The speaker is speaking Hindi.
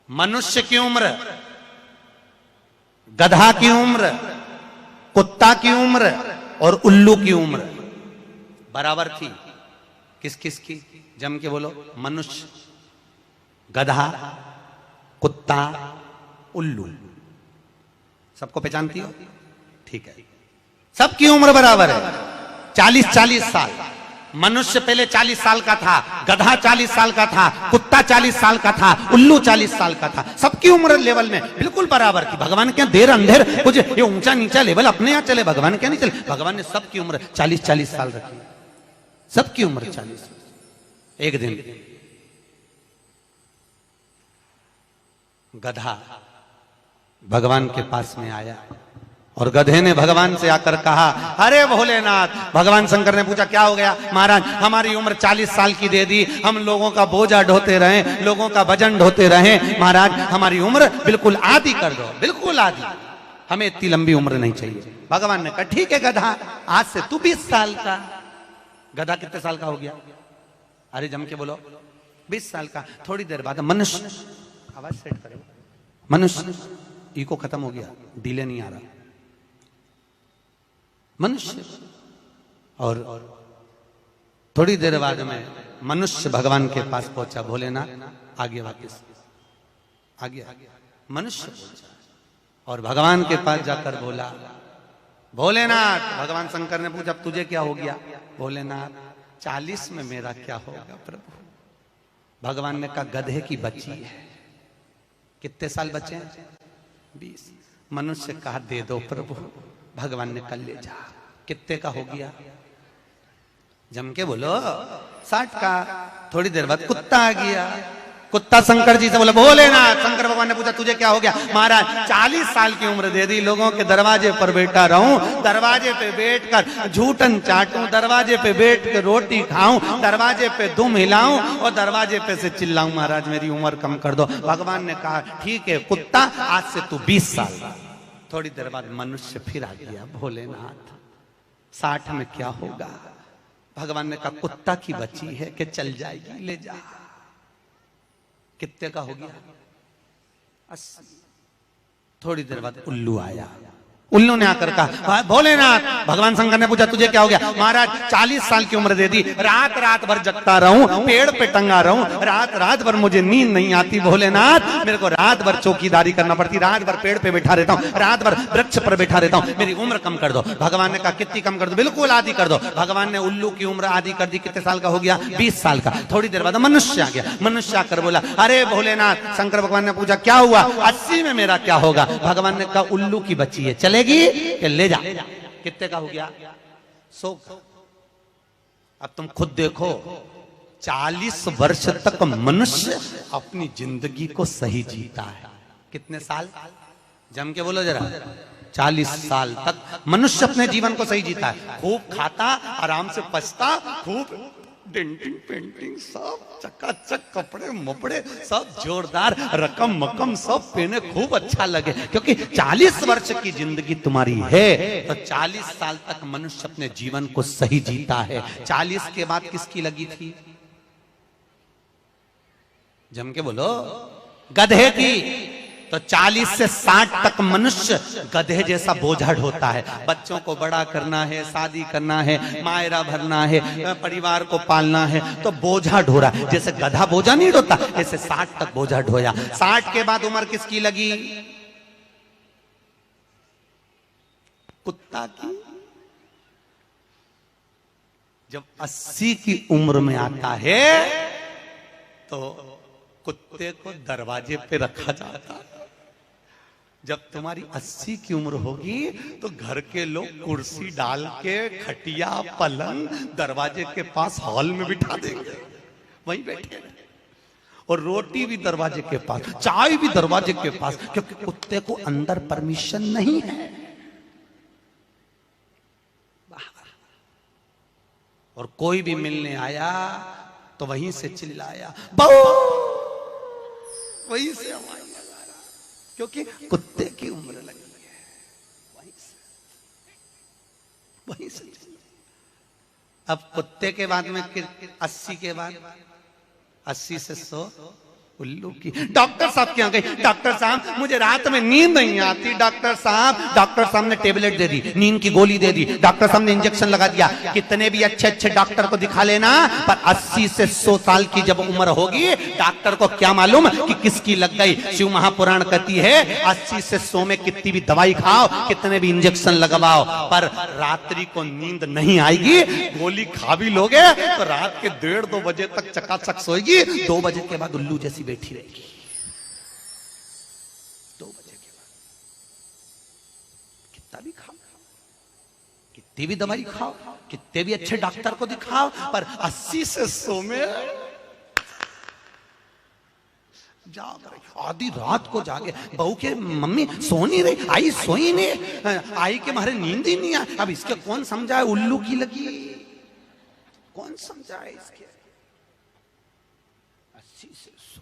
मनुष्य की उम्र, गधा की उम्र, कुत्ता की उम्र और उल्लू की उम्र बराबर थी। किस किस की? जम के बोलो। मनुष्य, गधा, कुत्ता, उल्लू। सबको पहचानती हो? ठीक है, सबकी उम्र बराबर है, 40-40 साल। मनुष्य पहले 40 साल का था, गधा 40 साल का था, कुत्ता 40 साल का था, उल्लू 40 साल का था। सबकी उम्र लेवल में बिल्कुल बराबर थी। भगवान के देर अंधेर कुछ ये ऊंचा नीचा लेवल अपने यहां चले, भगवान क्या नहीं चले। भगवान ने सबकी उम्र 40-40 साल रखी, सबकी उम्र 40। एक दिन गधा भगवान के पास में आया और गधे ने भगवान से आकर कहा, अरे भोलेनाथ। भगवान शंकर ने पूछा, क्या हो गया? महाराज, हमारी उम्र 40 साल की दे दी, हम लोगों का बोझा ढोते रहे, लोगों का वजन ढोते रहे, महाराज हमारी उम्र बिल्कुल आधी कर दो, बिल्कुल आधी, हमें इतनी लंबी उम्र नहीं चाहिए। भगवान ने कहा, ठीक है गधा, आज से तू 20 साल का। गधा कितने साल का हो गया? अरे जम के बोलो, 20 साल का। थोड़ी देर बाद मनुष्य, आवाज सेट करो, मनुष्य, इको खत्म हो गया, डिले नहीं आ रहा। मनुष्य, और थोड़ी देर बाद में मनुष्य भगवान के पास पहुंचा। भोलेनाथ आगे वापस आ गया। मनुष्य पहुंचा और भगवान के पास जाकर बोला, भोलेनाथ। भगवान शंकर ने पूछा, तुझे क्या हो गया? भोलेनाथ, 40 में मेरा क्या होगा प्रभु? भगवान ने कहा, गधे की बच्ची है। कितने साल बचे हैं? 20। मनुष्य कहा, दे दो प्रभु। भगवान ने कल ले जा। कितने का हो गया? जम के बोलो, 60 का। थोड़ी देर बाद कुत्ता आ गया। कुत्ता शंकर जी से बोला, भोलेनाथ। शंकर भगवान ने पूछा, तुझे क्या हो गया? महाराज 40 साल की उम्र दे दी, लोगों के दरवाजे पर बैठा रहूं, दरवाजे पे बैठकर झूठन चाटूं, दरवाजे पे बैठ के रोटी खाऊं, दरवाजे पे दुम हिलाऊं और दरवाजे पे से चिल्लाऊं, महाराज मेरी उम्र कम कर दो। भगवान ने कहा, ठीक है कुत्ता, आज से तू 20 साल का। थोड़ी देर बाद मनुष्य फिर आ गया। भोलेनाथ 60 में क्या होगा? भगवान ने कहा, कुत्ता की बच्ची है कि चल जाएगी, ले जा। कितने का हो गया? 80। थोड़ी देर बाद उल्लू आया। उल्लू ने आकर कहा, भोलेनाथ। भगवान शंकर ने पूछा, तुझे क्या हो गया? महाराज 40 साल की उम्र दे दी, रात रात भर जगता रहूं, पेड़ पे टंगा रहूं, रात रात भर मुझे नींद नहीं आती। भोलेनाथ मेरे को रात भर चौकीदारी करना पड़ती, रात भर पेड़ पे बैठा रहता हूं, रात भर वृक्ष पर बैठा रहता हूं, मेरी उम्र कम कर दो। भगवान ने कहा, कितनी कम कर दो? बिल्कुल आधी कर दो। भगवान ने उल्लू की उम्र आधी कर दी। कितने साल का हो गया? 20 साल का। थोड़ी देर बाद मनुष्य आ गया। मनुष्य आकर बोला, अरे भोलेनाथ। शंकर भगवान ने पूछा, क्या हुआ? 80 में मेरा क्या होगा? भगवान ने कहा, उल्लू की बच्ची है, चलेगी कि ले जा। कितने का हो गया? 100। अब तुम खुद देखो, 40 वर्ष तक मनुष्य अपनी जिंदगी को सही जीता है। कितने साल? जम के बोलो जरा। 40 साल तक मनुष्य अपने जीवन को सही जीता है। खूब खाता, आराम से पछता, खूब डेंटिंग पेंटिंग, सब चकाचक, कपड़े मपड़े सब जोरदार, रकम मकम सब पहने, खूब अच्छा लगे, क्योंकि 40 वर्ष की जिंदगी तुम्हारी है। तो 40 साल तक मनुष्य अपने जीवन को सही जीता है। 40 के बाद किसकी लगी थी? जम के बोलो, गधे की। तो 40 से 60 तक मनुष्य गधे जैसा बोझा ढोता है। बच्चों को बड़ा करना है, शादी करना है, मायरा भरना है, परिवार को पालना है, तो बोझा ढो रहा है। जैसे गधा बोझा नहीं ढोता, ऐसे 60 तक बोझा ढोया। 60 के बाद उम्र किसकी लगी? कुत्ता की। जब 80 की उम्र में आता है तो कुत्ते को दरवाजे पे रखा जाता है। जब तुम्हारी 80 की उम्र होगी तो घर के लोग कुर्सी डाल के, खटिया पलंग दरवाजे के पास हॉल में बिठा देंगे, वहीं बैठे, और रोटी भी दरवाजे के पास, चाय भी दरवाजे के पास, क्योंकि कुत्ते को अंदर परमिशन नहीं है। और कोई भी मिलने आया तो वहीं से चिल्लाया, बहु, वहीं से आवाज लगाया, क्योंकि कुत्ते की उम्र लगी है। वहीं से अब कुत्ते के बाद में 80 के बाद 80 से 100 उल्लू की। डॉक्टर साहब क्या गई, डॉक्टर साहब मुझे रात में नींद नहीं आती, डॉक्टर साहब ने टेबलेट दे दी, नींद की गोली दे दी, डॉक्टर साहब ने इंजेक्शन लगा दिया। कितने भी अच्छे अच्छे डॉक्टर को दिखा लेना, पर 80 से 100 साल की जब उम्र होगी, डॉक्टर को क्या मालूम कि किसकी लग गई। शिव महापुराण कहती है 80 से 100 में कितनी भी दवाई खाओ, कितने भी इंजेक्शन लगवाओ, पर रात्रि को नींद नहीं आएगी। गोली खा भी लोगे तो रात के 1:30-2 बजे तक चकाचक सोएगी, 2 बजे के बाद उल्लू जैसी बैठी रहेगी। 2 बजे के बाद कितना भी खाओ, कितनी भी दवाई खाओ, कितने भी अच्छे डॉक्टर को दिखाओ, पर 80 से 100 में जाग रही। आधी रात को जागे, बहू के मम्मी सो नहीं रही, आई सोई नहीं, आई के मारे नींद ही नहीं आई। अब इसके कौन समझाए, उल्लू की लगी, कौन समझाए इसके। 80 से 100